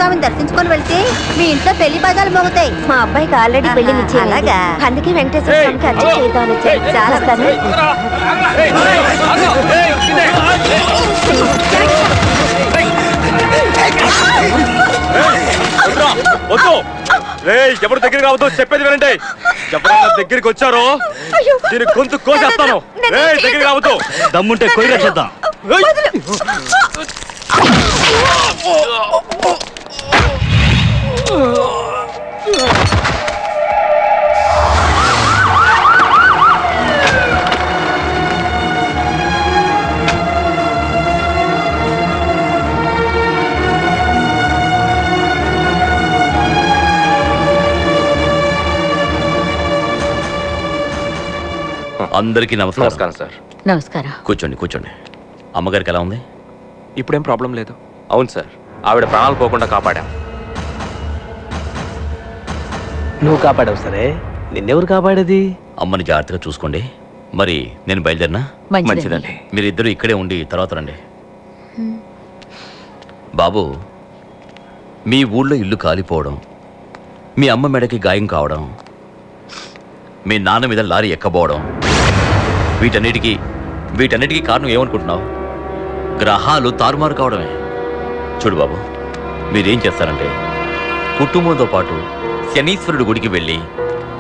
స్వామిని దర్శించుకొని వెళ్తే మీ ఇంట్లో పెళ్లి బాధాలు మోగుతాయి. మా అబ్బాయికి ఆల్రెడీ పెళ్లి నిశ్చయం. అలాగా? అందుకే వెంకటేశ్వర స్వామికి అర్చన చేద్దామని వచ్చాను. చాలా వస్తాను. ఎవరు దగ్గరికి రావద్దు, చెప్పేది వినండి. ఎవరైనా దగ్గరికి వచ్చారో దీని గొంతు కోసేస్తాను. దగ్గరికి రావద్దు. దమ్ముంటే కొయ్యి రక్షిద్దాం. అందరికీ నమస్కారం సార్. నమస్కారం. కూర్చోండి కూర్చోండి. అమ్మగారికి ఎలా ఉంది? ఇప్పుడేం ప్రాబ్లం లేదు. అవును సార్, ఆవిడ ప్రాణాలు పోకుండా కాపాడాం. నువ్వు కాపాడావు సరే, నిన్నెవరు కాపాడేది? అమ్మని జాగ్రత్తగా చూసుకోండి. మరి నేను బయలుదేరినా? మంచిదండి. మీరిద్దరూ ఇక్కడే ఉండి తర్వాత రండి. బాబు, మీ ఊళ్ళో ఇల్లు కాలిపోవడం, మీ అమ్మ మెడకి గాయం కావడం, మీ నాన్న మీద లారీ ఎక్కబోవడం, వీటన్నిటికీ కారణం ఏమనుకుంటున్నావు? గ్రహాలు తారుమారు కావడమే. చూడు బాబు, మీరేం చేస్తారంటే కుటుంబంతో పాటు శనీశ్వరుడి గుడికి వెళ్ళి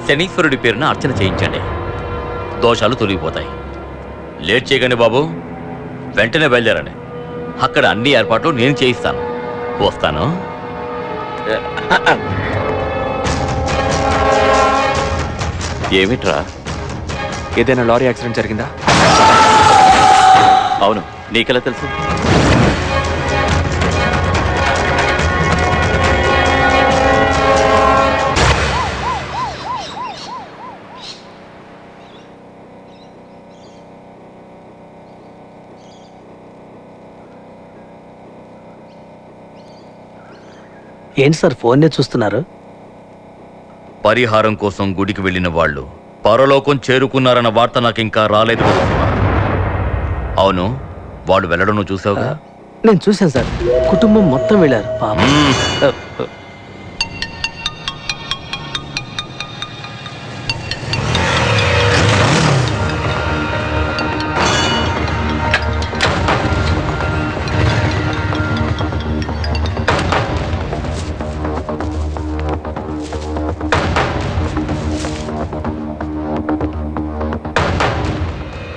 శనీశ్వరుడి పేరున అర్చన చేయించండి. దోషాలు తొలగిపోతాయి. లేట్ చేయకండి బాబు, వెంటనే బయలుదేరండి. అక్కడ అన్ని ఏర్పాట్లు నేను చేయిస్తాను. వస్తాను. ఏమిట్రా, ఏదైనా లారీ యాక్సిడెంట్ జరిగిందా? అవును, నీకెలా తెలుసు? ఏంటి సార్ ఫోన్నే చూస్తున్నారు? పరిహారం కోసం గుడికి వెళ్ళిన వాళ్ళు పరలోకం చేరుకున్నారన్న వార్త నాకు ఇంకా రాలేదు. అవును, వాళ్ళు వెళ్ళడం నువ్వు చూసావుగా? నేను చూశాను సార్, కుటుంబం మొత్తం వెళ్ళారు. పాపం.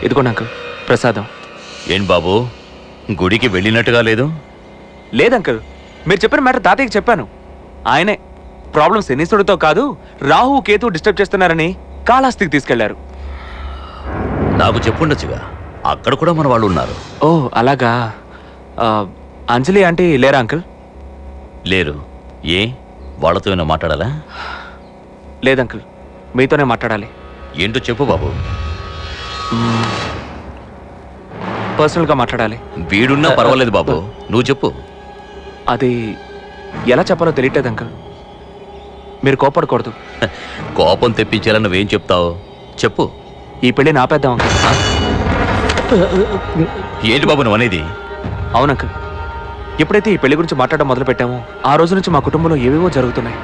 ఇదిగోండి అంకుల్, ప్రసాదం. ఏం బాబు, గుడికి వెళ్ళినట్టుగా లేదు? లేదంకుల్, మీరు చెప్పిన మ్యాటర్ తాతయ్యకి చెప్పాను. ఆయనే ప్రాబ్లం శనీశ్వరుడితో కాదు, రాహు కేతు డిస్టర్బ్ చేస్తున్నారని కాళహస్తికి తీసుకెళ్లారు. నాకు చెప్పుండొచ్చుగా, అక్కడ కూడా మన వాళ్ళు ఉన్నారు. ఓ అలాగా. అంజలి ఆంటీ లేరా అంకుల్? లేరు. ఏ, వాళ్ళతో ఏమైనా మాట్లాడాలా? లేదంకుల్, మీతోనే మాట్లాడాలి. ఏంటో చెప్పు బాబు. పర్సనల్గా మాట్లాడాలి. వీడున్నా పర్వాలేదు బాబు, నువ్వు చెప్పు. అది ఎలా చెప్పాలో తెలియట్లేదు అంకుల్. మీరు కోపడకూడదు. కోపం తెప్పించేలా నువ్వేం చెప్తావు? చెప్పు. ఈ పెళ్లి నాపేద్దాం అంకుల్. ఏంటి బాబు నువ్వు అనేది? అవును అంకుల్, ఎప్పుడైతే ఈ పెళ్లి గురించి మాట్లాడడం మొదలు పెట్టామో ఆ రోజు నుంచి మా కుటుంబంలో ఏవేవో జరుగుతున్నాయి.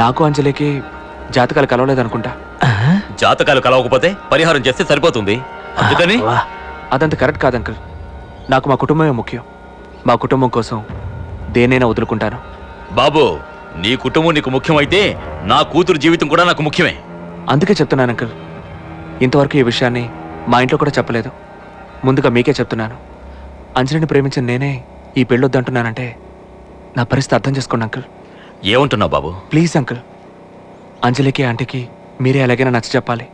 నాకు అంజలికి జాతకాలు కలవలేదనుకుంటా. జాతకాలు కలవకపోతే పరిహారం చేస్తే సరిపోతుంది. అందుకని అదంత కరెక్ట్ కాదు అంకుల్. నాకు మా కుటుంబమే ముఖ్యం. మా కుటుంబం కోసం దేనైనా వదులుకుంటాను. బాబు, నీ కుటుంబం నీకు ముఖ్యమైతే నా కూతురు జీవితం కూడా నాకు ముఖ్యమే. అందుకే చెప్తున్నాను అంకుల్, ఇంతవరకు ఈ విషయాన్ని మా ఇంట్లో కూడా చెప్పలేదు. ముందుగా మీకే చెప్తున్నాను. అంజలిని ప్రేమించిన నేనే ఈ పెళ్ళొద్దంటున్నానంటే నా పరిస్థితి అర్థం చేసుకోండి అంకుల్. ఏమంటున్నావు బాబు? ప్లీజ్ అంకుల్, అంజలికి ఆంటీకి మీరే ఎలాగైనా నచ్చ చెప్పాలి.